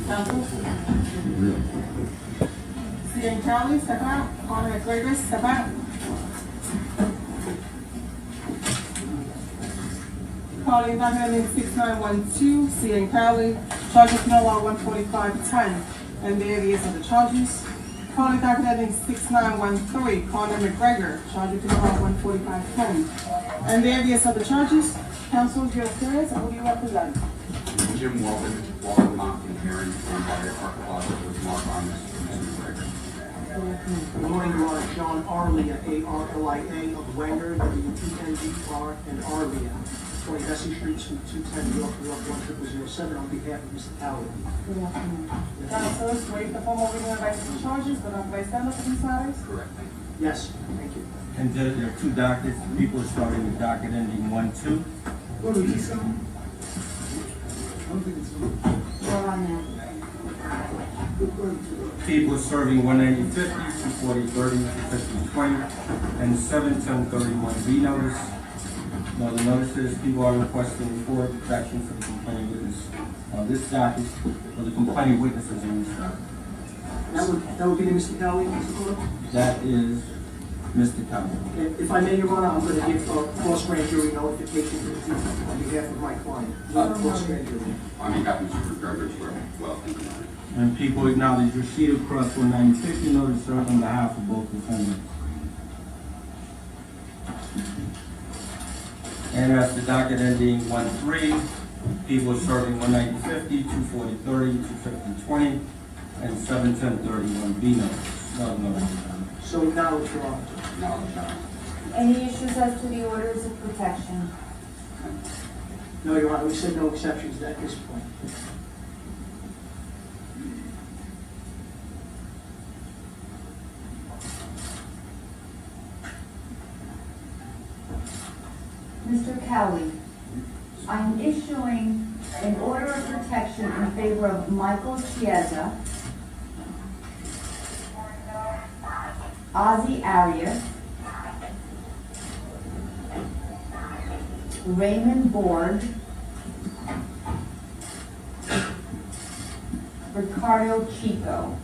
Counsel? Seeing Crowley, step out. Calling McGregor, step out. Calling document 6912, seeing Crowley, charges no law 14510, and there is other charges. Calling document 6913, calling McGregor, charges no law 14510, and there is other charges. Counsel, your appearance, and who do you represent? Jim Walton, Mountain hearing on by the Park Plaza with Mark on this, Mr. McGregor. Good morning, Your Honor. John Arlia, A-R-L-I-A of Wenger, W-E-N-G-R, and Arlia, 20 Bessie Street, Suite 210, York, New York, 10007, on behalf of Mr. Howard. Counsel, waive the formal reading of the charges, but not place them for these matters. Correct, thank you. Yes, thank you. And there are two dockets. People are starting with docket ending 1-2. What do you say? I don't think it's. We're on that. People are serving 190-50, 240-30, 250-20, and 710-31 B notice. Now the notices, people are requesting for protection for the complaining witness. This docket for the complaining witnesses in this docket. That would be the Mr. Kelly, Mr. Cotto? That is Mr. Kelly. If I may, Your Honor, I'm going to give cross grand jury notification to the people on behalf of my client. Cross grand jury. On behalf of Mr. McGregor as well, thank you. And people acknowledge receipt of cross 190-50 notice served on behalf of both defendants. And as the docket ending 1-3, people are serving 190-50, 240-30, 250-20, and 710-31 B notice. No notice. So acknowledge, Your Honor. No. Any issues as to the orders of protection? No, Your Honor, we said no exceptions at this point. Mr. Kelly, I'm issuing an order of protection in favor of Michael Chiesa, Ozzie Arias, Raymond Board, Ricardo Chico.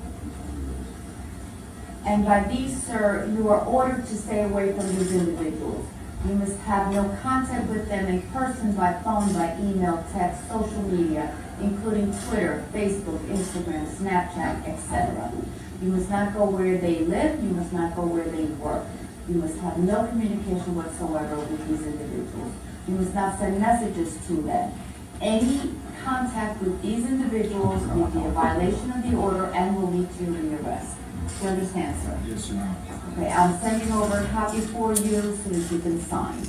And by these, sir, you are ordered to stay away from these individuals. You must have no contact with them in person, by phone, by email, text, social media, including Twitter, Facebook, Instagram, Snapchat, etc. You must not go where they live. You must not go where they work. You must have no communication whatsoever with these individuals. You must not send messages to them. Any contact with these individuals will be a violation of the order and will lead to your rearrest. Do you understand, sir? Yes, Your Honor. Okay, I'm sending over a copy for you so that you can sign.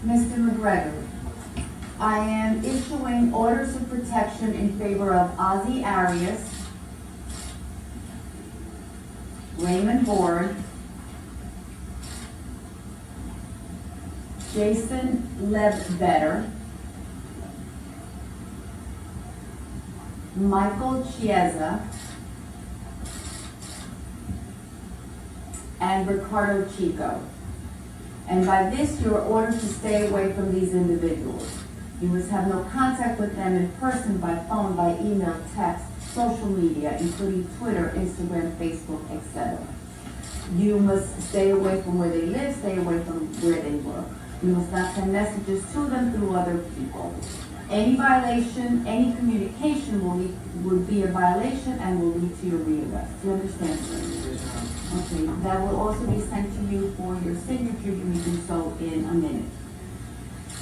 Mr. McGregor, I am issuing orders of protection in favor of Ozzie Arias, Raymond Board, Jason Ledbetter, Michael Chiesa, and Ricardo Chico. And by this, you are ordered to stay away from these individuals. You must have no contact with them in person, by phone, by email, text, social media, including Twitter, Instagram, Facebook, etc. You must stay away from where they live, stay away from where they work. You must not send messages to them through other people. Any violation, any communication would be a violation and will lead to your rearrest. Do you understand, sir? Okay, that will also be sent to you for your signature. You may do so in a minute.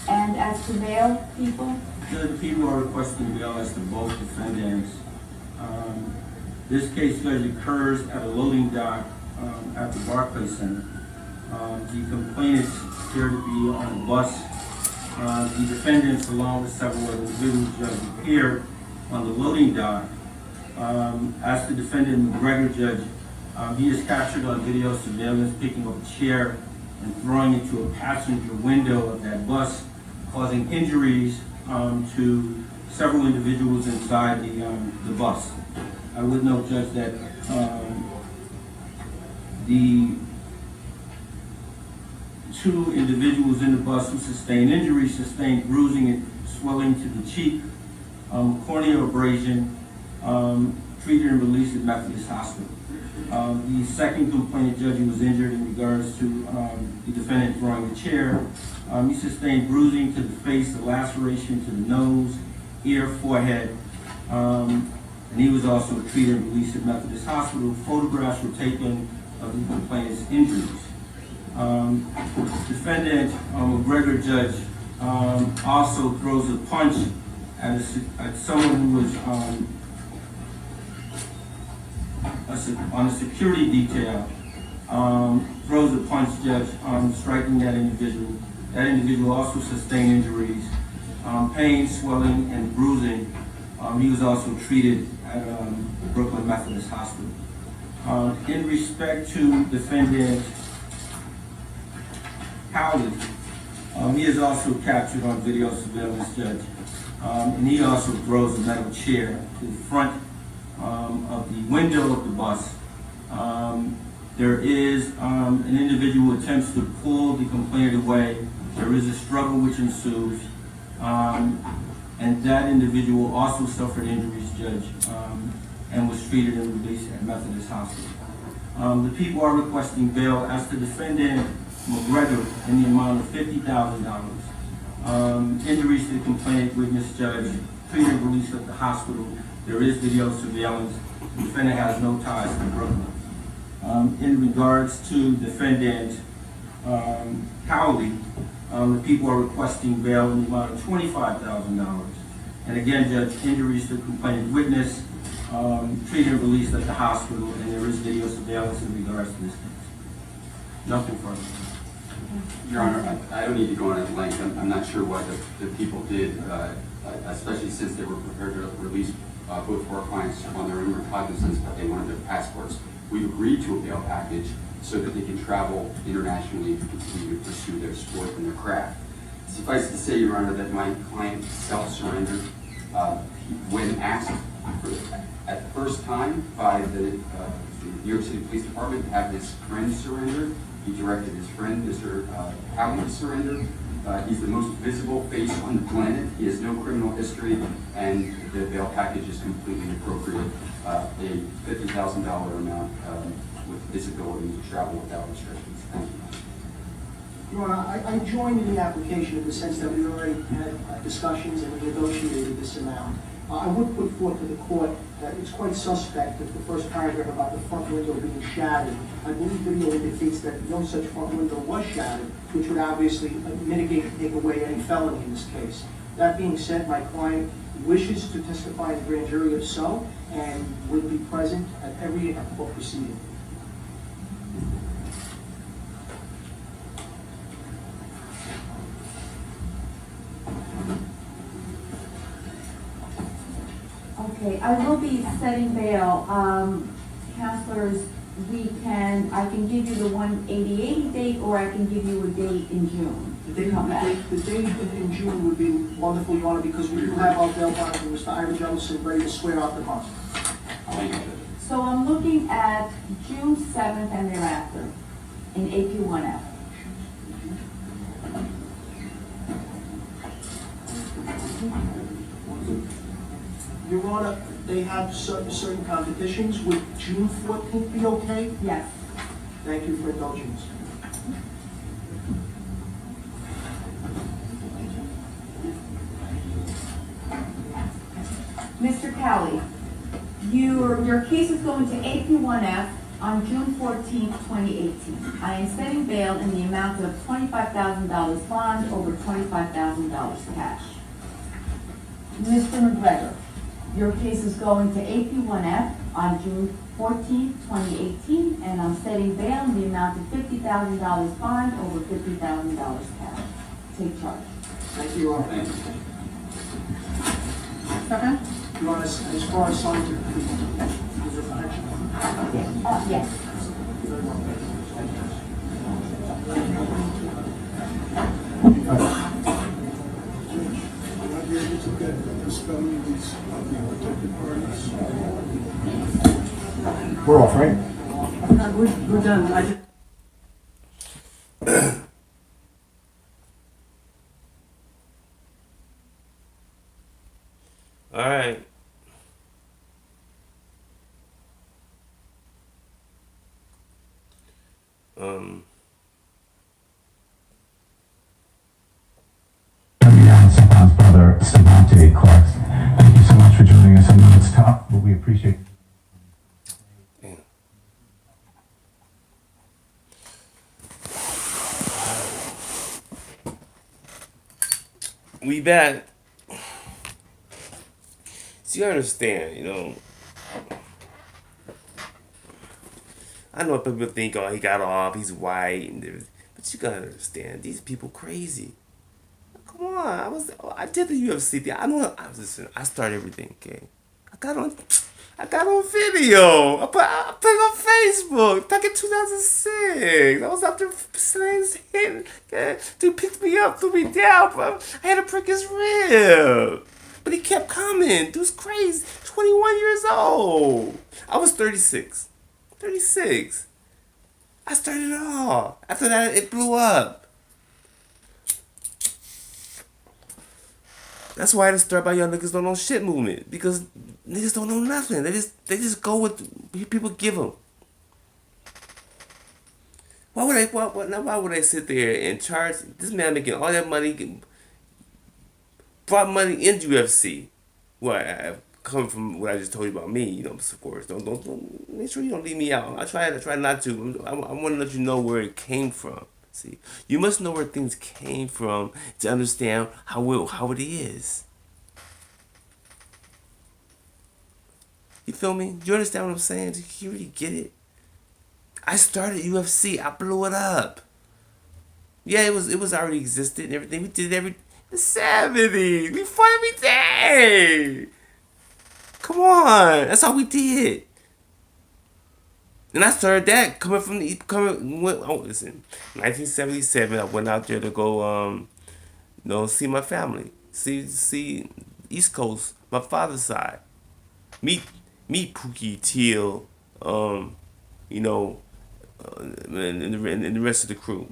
And as to bail, people? The people are requesting bail as to both defendants. This case occurs at a loading dock at the Barclays Center. The complainants appear to be on a bus. The defendants, along with several other individuals, appeared on the loading dock. As the defendant, McGregor, judge, he is captured on video surveillance picking up a chair and throwing it to a passenger window of that bus, causing injuries to several individuals inside the bus. I would note, Judge, that the two individuals in the bus who sustained injuries sustained bruising and swelling to the cheek, corneal abrasion, treated and released at Methodist Hospital. The second complainant, Judge, who was injured in regards to the defendant throwing the chair, he sustained bruising to the face, a laceration to the nose, ear, forehead, and he was also treated and released at Methodist Hospital. Photographs were taken of the complainant's injuries. Defendant McGregor, Judge, also throws a punch at someone who was on a security detail, throws a punch, Judge, striking that individual. That individual also sustained injuries, pain, swelling, and bruising. He was also treated at Brooklyn Methodist Hospital. In respect to defendant Howley, he is also captured on video surveillance, Judge, and he also throws a metal chair to the front of the window of the bus. There is an individual who attempts to pull the complainant away. There is a struggle which ensues, and that individual also suffered injuries, Judge, and was treated and released at Methodist Hospital. The people are requesting bail as to defendant McGregor in the amount of $50,000. Injuries to the complainant, witness, Judge, treated and released at the hospital. There is video surveillance. The defendant has no ties to Brooklyn. In regards to defendant Howley, the people are requesting bail in the amount of $25,000. And again, Judge, injuries to the complainant, witness, treated and released at the hospital, and there is video surveillance in regards to this case. Nothing further. Your Honor, I don't need to go on at length. I'm not sure what the people did, especially since they were prepared to release both of our clients on their own recognizance, but they wanted their passports. We've agreed to a bail package so that they can travel internationally to continue to pursue their sport and their craft. Suffice to say, Your Honor, that my client self-surrendered when asked at the first time by the New York City Police Department to have his friend surrender. He directed his friend, Mr. Howley, to surrender. He's the most visible face on the planet. He has no criminal history, and the bail package is completely appropriate. A $50,000 amount with his ability to travel without restrictions. Thank you. Your Honor, I joined in the application in the sense that we already had discussions and we negotiated this amount. I would put forth to the court that it's quite suspect that the first paragraph about the front window being shattered. I believe video indicates that no such front window was shattered, which would obviously mitigate and take away any felony in this case. That being said, my client wishes to testify in the grand jury if so, and would be present at every court proceeding. Okay, I will be setting bail. Counselors, I can give you the 180 date, or I can give you a date in June. The date in June would be wonderful, Your Honor, because we do have our bail bond from Mr. Ira Jefferson ready to swear out the bond. So I'm looking at June 7th and thereafter in AP1F. Your Honor, they have certain competitions. Would June 14th be okay? Yes. Thank you for indulgence. Mr. Cowley, your case is going to AP1F on June 14th, 2018. I am setting bail in the amount of $25,000 bond over $25,000 cash. Mr. McGregor, your case is going to AP1F on June 14th, 2018, and I'm setting bail in the amount of $50,000 bond over $50,000 cash. Take charge. Thank you, Your Honor. Thank you. Second? Your Honor, as far as scientific treatment, is there protection? Yes. Thank you very much. dispelling these protected parties? We're off, right? We're done. I just. All right. Sometimes brother Savante Clarks. Thank you so much for joining us. I know it's tough, but we appreciate it. We back. So you understand, you know. I know people think, oh, he got off, he's white, but you gotta understand, these people crazy. Come on, I did the UFC thing. Listen, I started everything, okay? I got on video. I put it on Facebook back in 2006. I was after Slane's hit. Dude picked me up, threw me down, bro. I had to break his rib. But he kept coming. Dude's crazy. 21 years old. I was 36. 36. I started it all. After that, it blew up. That's why I just start by Young Niggas Don't Know Shit movement. Because niggas don't know nothing. They just go with people give them. Why would I sit there and charge this man making all that money, brought money into UFC? Well, I come from what I just told you about me, you know, of course. Don't make sure you don't leave me out. I try not to. I want to let you know where it came from. See, you must know where things came from to understand how it is. You feel me? Do you understand what I'm saying? Do you really get it? I started UFC. I blew it up. Yeah, it was already existed and everything. We did it the 70s. We fought every day. Come on, that's all we did. And I started that listen, 1977. I went out there to go, see my family, see East Coast, my father's side, meet Pookie, Teal, and the rest of the crew.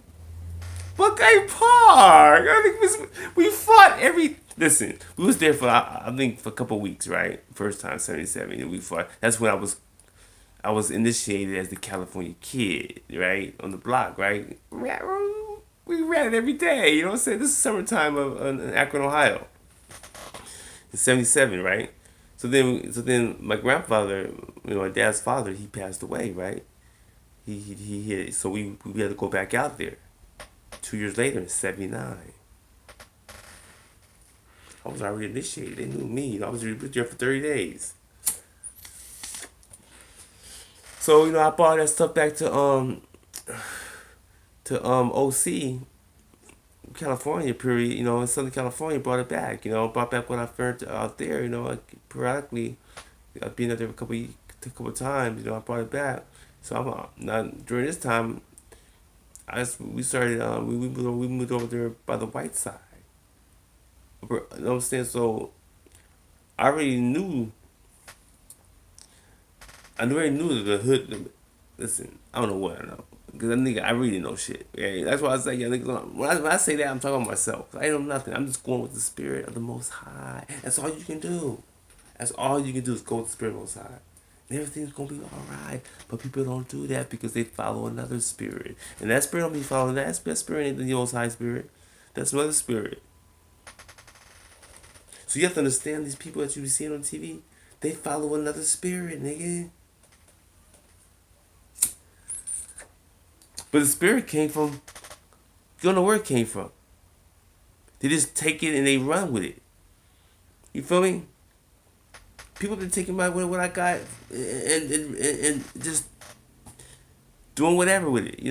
Buckeye Park. We fought Listen, we was there for I think for a couple of weeks, right? First time 77, and we fought. That's when I was initiated as the California kid, right? On the block, right? We ran it every day, you know what I'm saying? This is summertime in Akron, Ohio. In 77, right? So then my grandfather, my dad's father, he passed away, right? So we had to go back out there. 2 years later in 79. I was already initiated. They knew me. I was there for 30 days. So, I brought that stuff back to OC, California, period. In Southern California, brought it back. Brought back what I learned out there. Periodically, I've been out there a couple of times. I brought it back. So during this time, we started. We moved over there by the white side. You know what I'm saying? So I already knew. I already knew the hood. Listen, I don't know what I know. Because I really know shit. Yeah, that's why I say, when I say that, I'm talking about myself. I know nothing. I'm just going with the spirit of the Most High. That's all you can do. That's all you can do is go with the spirit of the Most High. And everything's going to be all right. But people don't do that because they follow another spirit. And that spirit don't be following that. That spirit ain't the Most High spirit. That's another spirit. So you have to understand these people that you be seeing on TV, they follow another spirit, nigga. But the spirit came from, you don't know where it came from. They just take it and they run with it. You feel me? People been taking what I got and just doing whatever with it,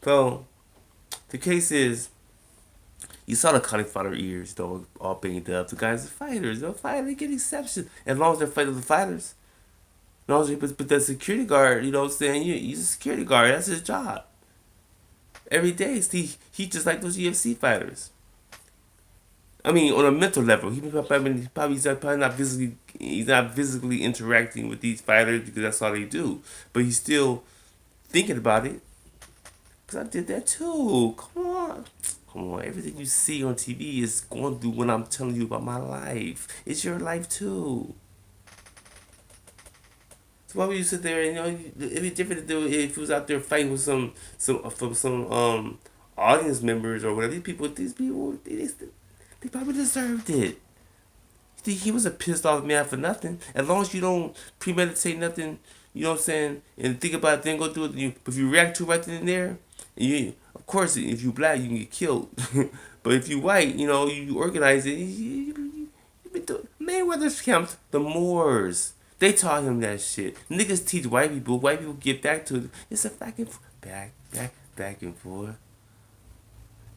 So, the case is, you saw the cauliflower ears, though, all banged up. The guys are fighters. They get exceptions. As long as they're fighting the fighters. As long as but that security guard, you know what I'm saying? He's a security guard. That's his job. Every day, he just like those UFC fighters. I mean, on a mental level, he's not physically interacting with these fighters because that's all they do. But he's still thinking about it. Cause I did that too. Come on. Everything you see on TV is going through what I'm telling you about my life. It's your life too. So why would you sit there and it'd be different if he was out there fighting with some audience members or whatever. These people, they probably deserved it. He wasn't pissed off man for nothing. As long as you don't premeditate nothing, you know what I'm saying, and think about it, then go do it. If you react to right then and there, of course, if you black, you can get killed. But if you white, you organize it. Mayweather's camped the Moors. They taught him that shit. Niggas teach white people. White people get back to it. It's a back and forth. Back and forth.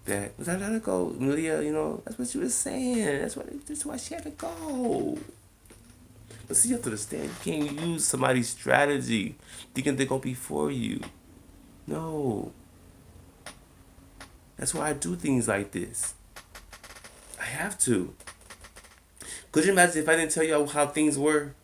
Let her go, Malia. That's what she was saying. That's why she had to go. But see, you have to understand, you can't use somebody's strategy thinking they're gonna be for you. No. That's why I do things like this. I have to. Could you imagine if I didn't tell you how things were?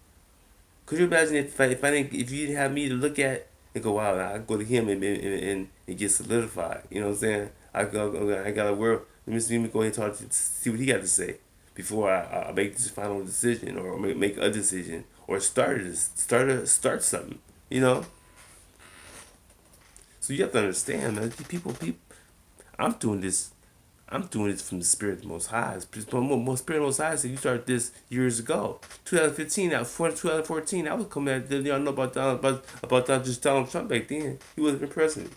Could you imagine if you didn't have me to look at and go, wow, I go to him and get solidified. You know what I'm saying? I got a word. Let me go ahead and talk to see what he got to say before I make this final decision or make a decision or start something. So you have to understand, man. People. I'm doing this from the Spirit of the Most High. Spirit of the Most High said you started this years ago. 2015, 2014, I was coming at, y'all know about just Donald Trump back then. He wasn't even president.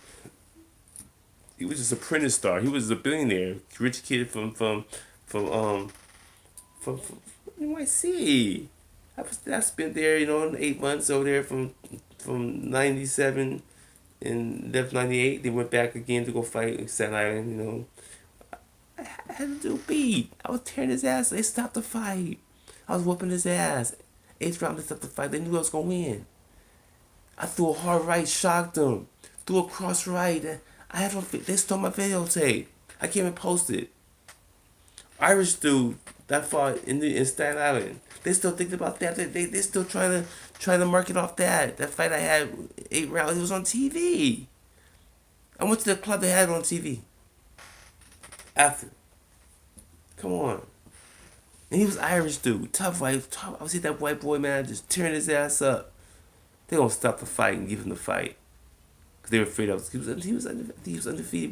He was just a apprentice star. He was a billionaire, rich kid from NYC. I spent there, 8 months over there from 97 and left 98. They went back again to go fight in Staten Island, I had to do beat. I was tearing his ass. They stopped the fight. I was whooping his ass. 8th round, they stopped the fight. They knew I was going to win. I threw a hard right, shocked them. Threw a cross right. They stole my videotape. I can't even post it. Irish dude that fought in Staten Island. They still thinking about that. They still trying to mark it off that. That fight I had 8 rounds. It was on TV. I went to the club that had it on TV. After. Come on. And he was Irish dude. Tough fight. I see that white boy, man, just tearing his ass up. They gonna stop the fight and give him the fight. Because they were afraid he was undefeated.